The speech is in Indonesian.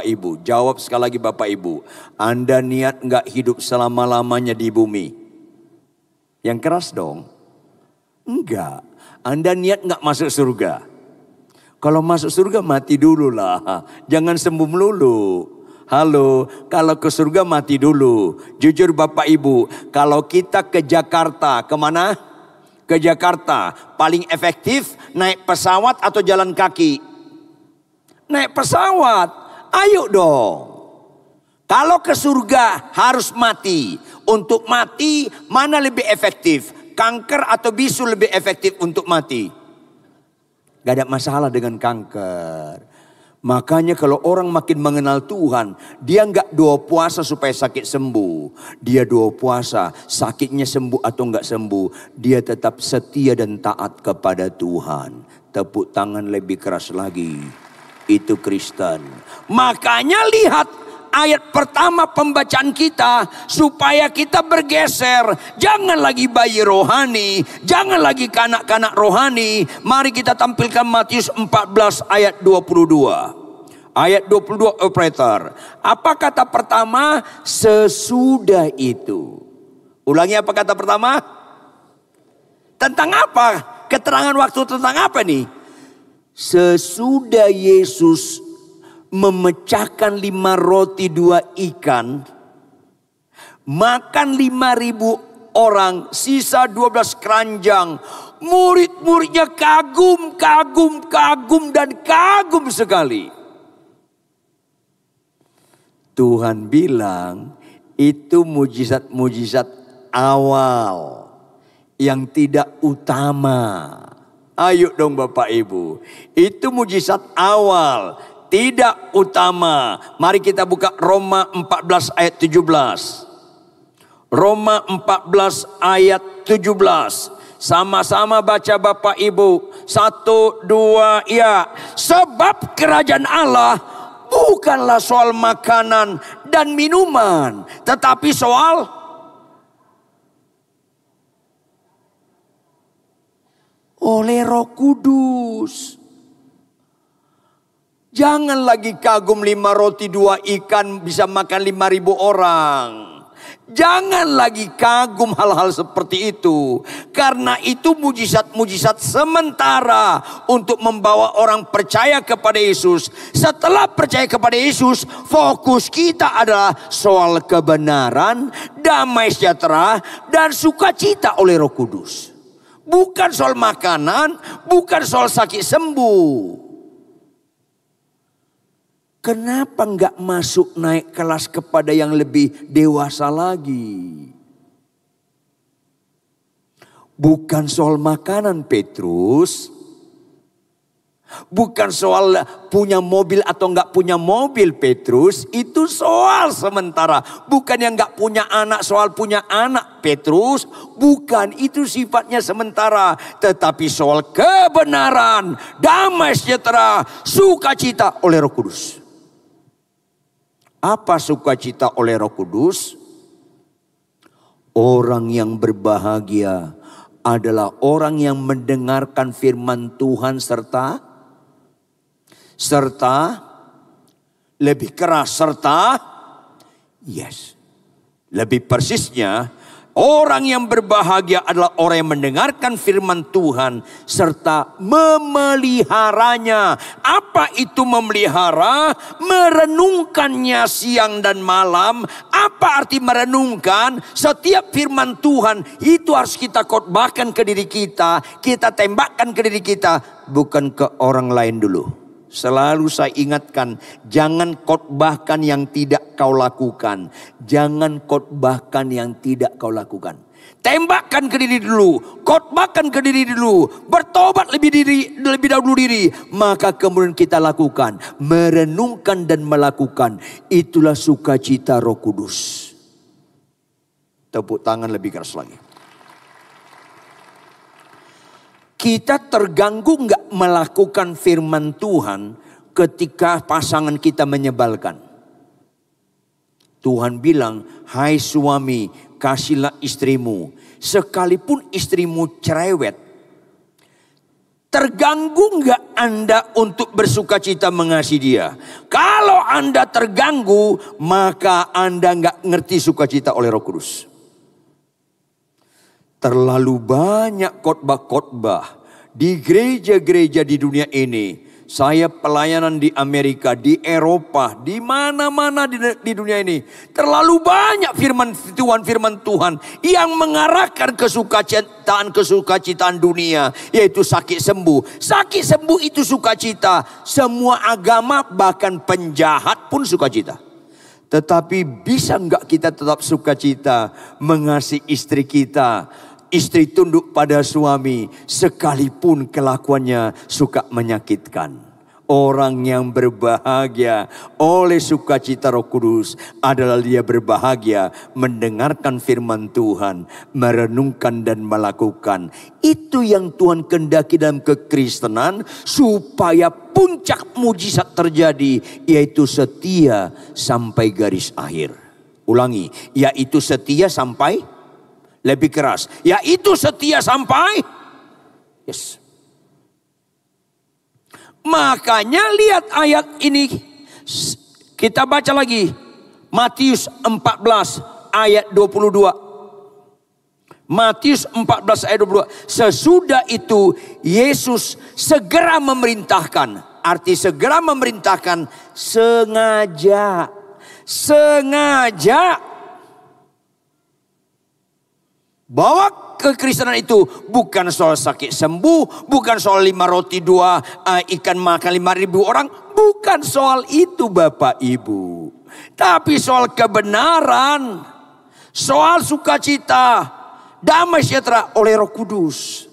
Bapak Ibu? Jawab sekali lagi Bapak Ibu. Anda niat nggak hidup selama-lamanya di bumi? Yang keras dong. Enggak. Anda niat nggak masuk surga? Kalau masuk surga mati dulu lah. Jangan sembuh melulu. Halo, kalau ke surga mati dulu. Jujur Bapak Ibu, kalau kita ke Jakarta, kemana? Ke Jakarta, paling efektif naik pesawat atau jalan kaki? Naik pesawat, ayo dong. Kalau ke surga harus mati. Untuk mati mana lebih efektif? Kanker atau bisu lebih efektif untuk mati? Gak ada masalah dengan kanker. Makanya kalau orang makin mengenal Tuhan, dia gak doa puasa supaya sakit sembuh. Dia doa puasa, sakitnya sembuh atau gak sembuh, dia tetap setia dan taat kepada Tuhan. Tepuk tangan lebih keras lagi. Itu Kristen. Makanya lihat ayat pertama pembacaan kita, supaya kita bergeser. Jangan lagi bayi rohani, jangan lagi kanak-kanak rohani. Mari kita tampilkan Matius 14 ayat 22. Ayat 22 operator. Apa kata pertama? Sesudah itu. Ulangi apa kata pertama? Tentang apa? Keterangan waktu tentang apa nih? Sesudah Yesus memecahkan 5 roti 2 ikan, makan 5.000 orang, sisa 12 keranjang. Murid-muridnya kagum dan kagum sekali. Tuhan bilang itu mujizat-mujizat awal yang tidak utama. Ayo dong Bapak Ibu. Itu mujizat awal, tidak utama. Mari kita buka Roma 14 ayat 17. Roma 14 ayat 17. Sama-sama baca Bapak Ibu. 1, 2, ya. Sebab kerajaan Allah bukanlah soal makanan dan minuman, tetapi soal oleh Roh Kudus. Jangan lagi kagum 5 roti 2 ikan bisa makan 5.000 orang. Jangan lagi kagum hal-hal seperti itu. Karena itu mujizat-mujizat sementara untuk membawa orang percaya kepada Yesus. Setelah percaya kepada Yesus, fokus kita adalah soal kebenaran, damai sejahtera, dan sukacita oleh Roh Kudus. Bukan soal makanan, bukan soal sakit sembuh. Kenapa enggak masuk naik kelas kepada yang lebih dewasa lagi? Bukan soal makanan Petrus. Bukan soal punya mobil atau enggak punya mobil Petrus. Itu soal sementara. Bukan yang enggak punya anak soal punya anak Petrus. Bukan, itu sifatnya sementara. Tetapi soal kebenaran, damai sejahtera, sukacita oleh Roh Kudus. Apa sukacita oleh Roh Kudus? Orang yang berbahagia adalah orang yang mendengarkan firman Tuhan serta lebih keras yes. Lebih persisnya, orang yang berbahagia adalah orang yang mendengarkan firman Tuhan serta memeliharanya. Apa itu memelihara? Merenungkannya siang dan malam. Apa arti merenungkan? Setiap firman Tuhan itu harus kita khotbahkan ke diri kita. Kita tembakkan ke diri kita, bukan ke orang lain dulu. Selalu saya ingatkan, jangan khotbahkan yang tidak kau lakukan. Jangan khotbahkan yang tidak kau lakukan. Tembakkan ke diri dulu, khotbahkan ke diri dulu, bertobat lebih dahulu diri, maka kemudian kita lakukan, merenungkan dan melakukan. Itulah sukacita Roh Kudus. Tepuk tangan lebih keras lagi. Kita terganggu nggak melakukan firman Tuhan ketika pasangan kita menyebalkan? Tuhan bilang, hai suami, kasihlah istrimu. Sekalipun istrimu cerewet, Terganggu nggak Anda untuk bersuka cita mengasihi dia? Kalau Anda terganggu, maka Anda nggak ngerti sukacita oleh Roh Kudus. Terlalu banyak khotbah-khotbah di gereja-gereja di dunia ini. Saya pelayanan di Amerika, di Eropa, di mana-mana di dunia ini. Terlalu banyak firman Tuhan yang mengarahkan kesukacitaan dunia, yaitu sakit sembuh. Sakit sembuh itu sukacita. Semua agama, bahkan penjahat pun sukacita. Tetapi bisa enggak kita tetap sukacita mengasihi istri kita? Istri tunduk pada suami sekalipun kelakuannya suka menyakitkan. Orang yang berbahagia oleh sukacita Roh Kudus adalah dia berbahagia mendengarkan firman Tuhan, merenungkan dan melakukan. Itu yang Tuhan kehendaki dalam kekristenan, supaya puncak mujizat terjadi, yaitu setia sampai garis akhir. Ulangi, yaitu setia sampai, lebih keras, yaitu setia sampai, yes. Makanya lihat ayat ini, kita baca lagi, Matius 14 ayat 22. Matius 14 ayat 22. Sesudah itu Yesus segera memerintahkan. Arti segera memerintahkan, sengaja. Bahwa kekristenan itu bukan soal sakit sembuh, bukan soal 5 roti 2 ikan makan 5.000 orang, bukan soal itu Bapak Ibu. Tapi soal kebenaran, soal sukacita, damai sejahtera oleh Roh Kudus.